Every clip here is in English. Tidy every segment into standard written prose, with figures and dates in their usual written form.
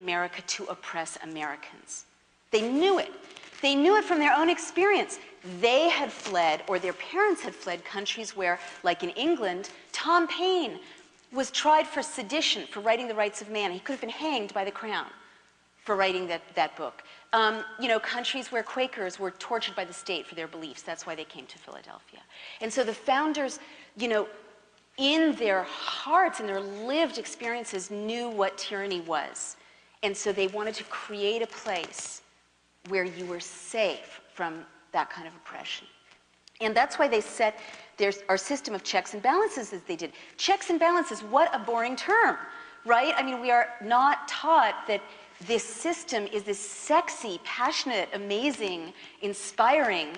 America to oppress Americans. They knew it. They knew it from their own experience. They had fled, or their parents had fled, countries where, like in England, Tom Paine was tried for sedition, for writing The Rights of Man. He could have been hanged by the Crown for writing that book. You know, countries where Quakers were tortured by the state for their beliefs. That's why they came to Philadelphia. And so the founders, you know, in their hearts and their lived experiences knew what tyranny was. And so they wanted to create a place where you were safe from that kind of oppression. And that's why they set our system of checks and balances as they did. Checks and balances, what a boring term, right? I mean, we are not taught that this system is this sexy, passionate, amazing, inspiring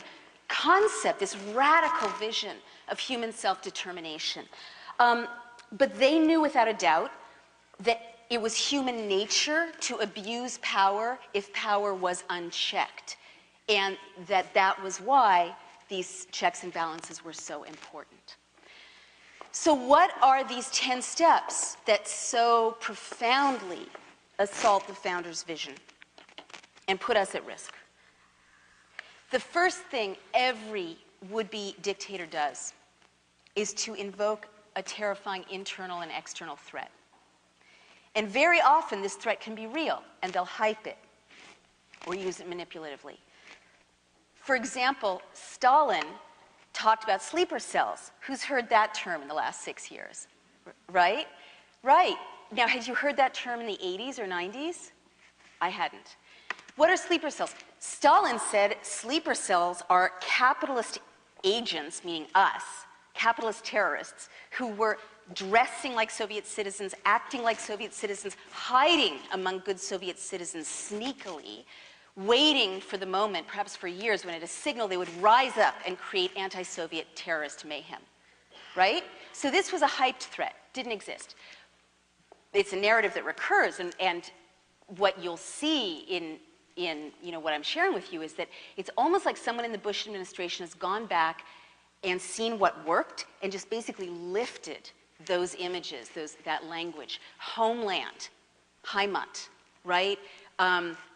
concept, this radical vision of human self-determination. But they knew without a doubt that it was human nature to abuse power if power was unchecked, and that was why these checks and balances were so important. So what are these 10 steps that so profoundly assault the founders' vision and put us at risk? The first thing every would-be dictator does is to invoke a terrifying internal and external threat. And very often this threat can be real, and they'll hype it or use it manipulatively. For example, Stalin talked about sleeper cells. Who's heard that term in the last 6 years? Right? Right. Now, had you heard that term in the 80s or 90s? I hadn't. What are sleeper cells? Stalin said sleeper cells are capitalist agents, meaning us, capitalist terrorists, who were dressing like Soviet citizens, acting like Soviet citizens, hiding among good Soviet citizens sneakily, waiting for the moment, perhaps for years, when at a signal they would rise up and create anti-Soviet terrorist mayhem, right? So this was a hyped threat, didn't exist. It's a narrative that recurs, and what you'll see in you know, what I'm sharing with you is that it's almost like someone in the Bush administration has gone back and seen what worked and just basically lifted those images, that language. Homeland, Heimat, right?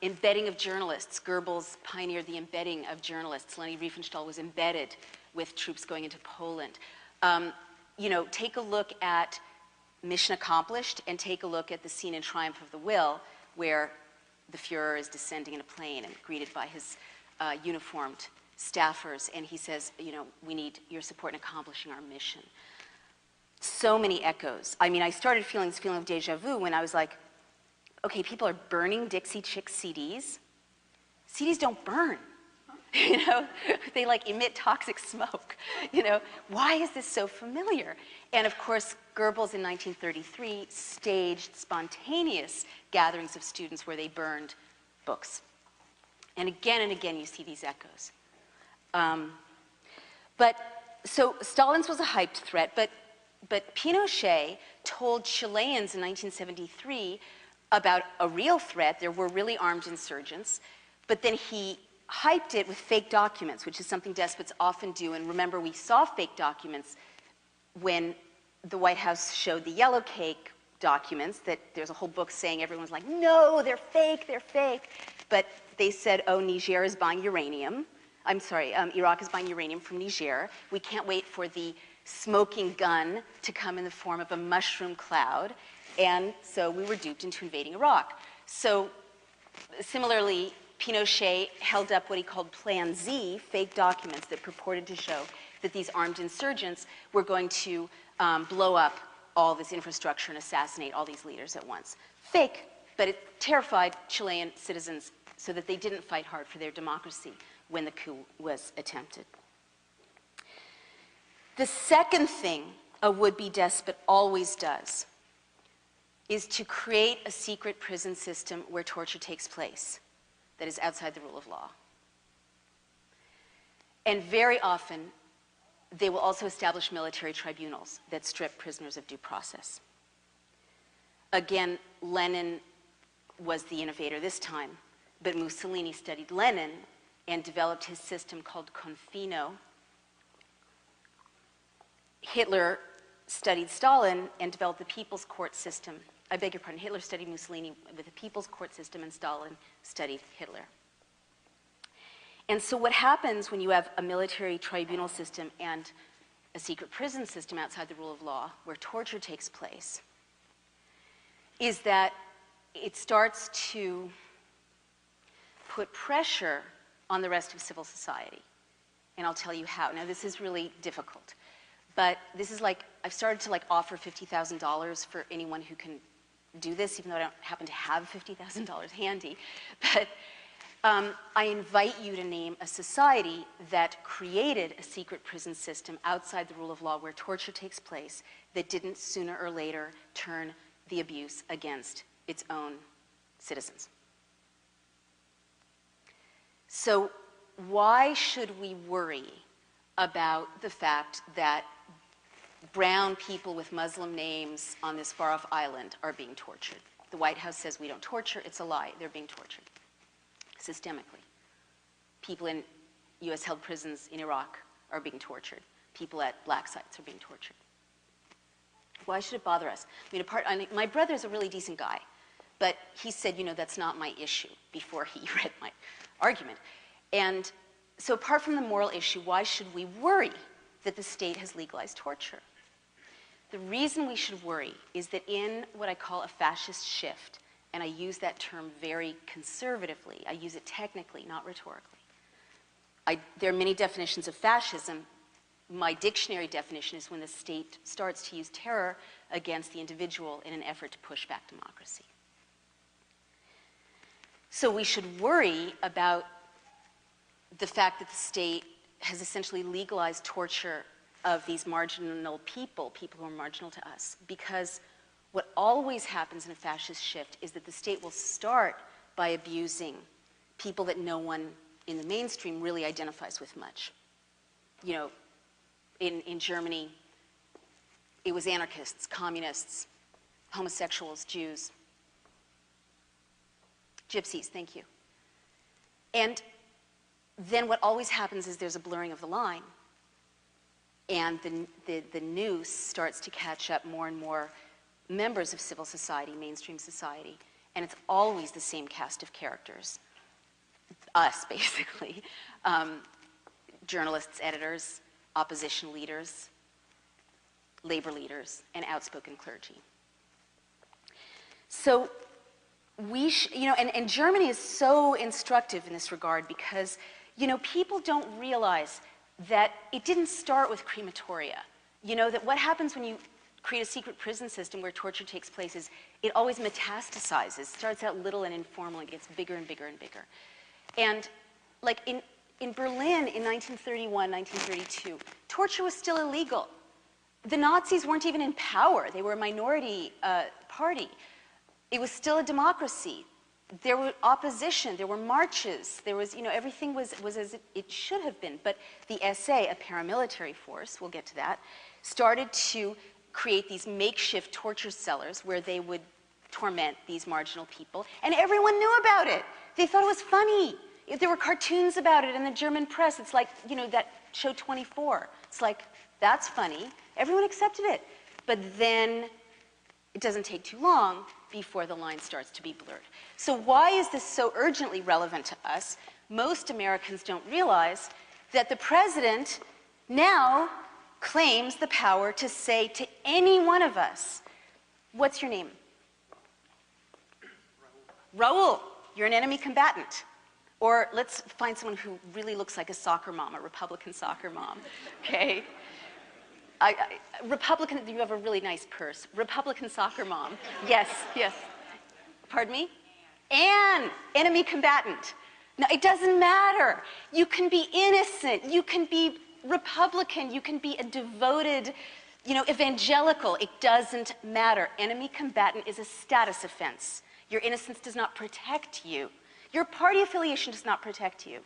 Embedding of journalists. Goebbels pioneered the embedding of journalists. Leni Riefenstahl was embedded with troops going into Poland. You know, take a look at Mission Accomplished, and take a look at the scene in Triumph of the Will, where the Fuhrer is descending in a plane and greeted by his uniformed staffers, and he says, you know, we need your support in accomplishing our mission. So many echoes. I mean, I started feeling this feeling of deja vu when I was like, okay, people are burning Dixie Chicks CDs. CDs don't burn, you know? They like emit toxic smoke, you know? Why is this so familiar? And of course, Goebbels in 1933 staged spontaneous gatherings of students where they burned books. And again you see these echoes. So Stalin's was a hyped threat, but Pinochet told Chileans in 1973 about a real threat. There were really armed insurgents, but then he hyped it with fake documents, which is something despots often do. And remember, we saw fake documents when the White House showed the yellow cake documents, that there's a whole book saying everyone's like, no, they're fake, they're fake. But they said, oh, Niger is buying uranium. I'm sorry, Iraq is buying uranium from Niger. We can't wait for the smoking gun to come in the form of a mushroom cloud. And so we were duped into invading Iraq. So similarly, Pinochet held up what he called Plan Z, fake documents that purported to show that these armed insurgents were going to blow up all this infrastructure and assassinate all these leaders at once. Fake, but it terrified Chilean citizens so that they didn't fight hard for their democracy when the coup was attempted. The second thing a would-be despot always does is to create a secret prison system where torture takes place that is outside the rule of law. And very often, they will also establish military tribunals that strip prisoners of due process. Again, Lenin was the innovator this time, but Mussolini studied Lenin and developed his system called Confino. Hitler studied Stalin and developed the People's Court system I beg your pardon, Hitler studied Mussolini with a people's court system, and Stalin studied Hitler. And so what happens when you have a military tribunal system and a secret prison system outside the rule of law, where torture takes place, is that it starts to put pressure on the rest of civil society. And I'll tell you how. Now, this is really difficult. But this is like, I've started to offer $50,000 for anyone who can do this, even though I don't happen to have $50,000 handy. But I invite you to name a society that created a secret prison system outside the rule of law where torture takes place that didn't sooner or later turn the abuse against its own citizens. So why should we worry about the fact that brown people with Muslim names on this far-off island are being tortured? The White House says we don't torture. It's a lie. They're being tortured systemically. People in US-held prisons in Iraq are being tortured. People at black sites are being tortured. Why should it bother us? I mean, my brother's a really decent guy, but he said, that's not my issue before he read my argument. And so apart from the moral issue, why should we worry that the state has legalized torture? The reason we should worry is that in what I call a fascist shift, and I use that term very conservatively, I use it technically, not rhetorically. There are many definitions of fascism. My dictionary definition is when the state starts to use terror against the individual in an effort to push back democracy. So we should worry about the fact that the state has essentially legalized torture of these marginal people, people who are marginal to us, because what always happens in a fascist shift is that the state will start by abusing people that no one in the mainstream really identifies with much. In Germany, it was anarchists, communists, homosexuals, Jews, gypsies, thank you. And then what always happens is there's a blurring of the line, and the noose starts to catch up more and more members of civil society, mainstream society, and it's always the same cast of characters. Us, basically. Journalists, editors, opposition leaders, labor leaders, and outspoken clergy. So and Germany is so instructive in this regard because, people don't realize that it didn't start with crematoria. That what happens when you create a secret prison system where torture takes place is it always metastasizes. It starts out little and informal and gets bigger and bigger and bigger. And in Berlin in 1931, 1932, torture was still illegal. The Nazis weren't even in power. They were a minority party. It was still a democracy. There were opposition. There were marches. There was, everything was as it should have been. But the SA, a paramilitary force, we'll get to that, started to create these makeshift torture cellars where they would torment these marginal people. And everyone knew about it. They thought it was funny. There were cartoons about it in the German press. It's like, that show 24. It's like, that's funny. Everyone accepted it. But then it doesn't take too long before the line starts to be blurred. So why is this so urgently relevant to us? Most Americans don't realize that the president now claims the power to say to any one of us, what's your name? Raul, you're an enemy combatant. Or let's find someone who really looks like a soccer mom, a Republican soccer mom, okay? Republican, you have a really nice purse. Republican soccer mom. Yes, yes. Pardon me? Anne, enemy combatant. No, it doesn't matter. You can be innocent. You can be Republican. You can be a devoted, evangelical. It doesn't matter. Enemy combatant is a status offense. Your innocence does not protect you. Your party affiliation does not protect you.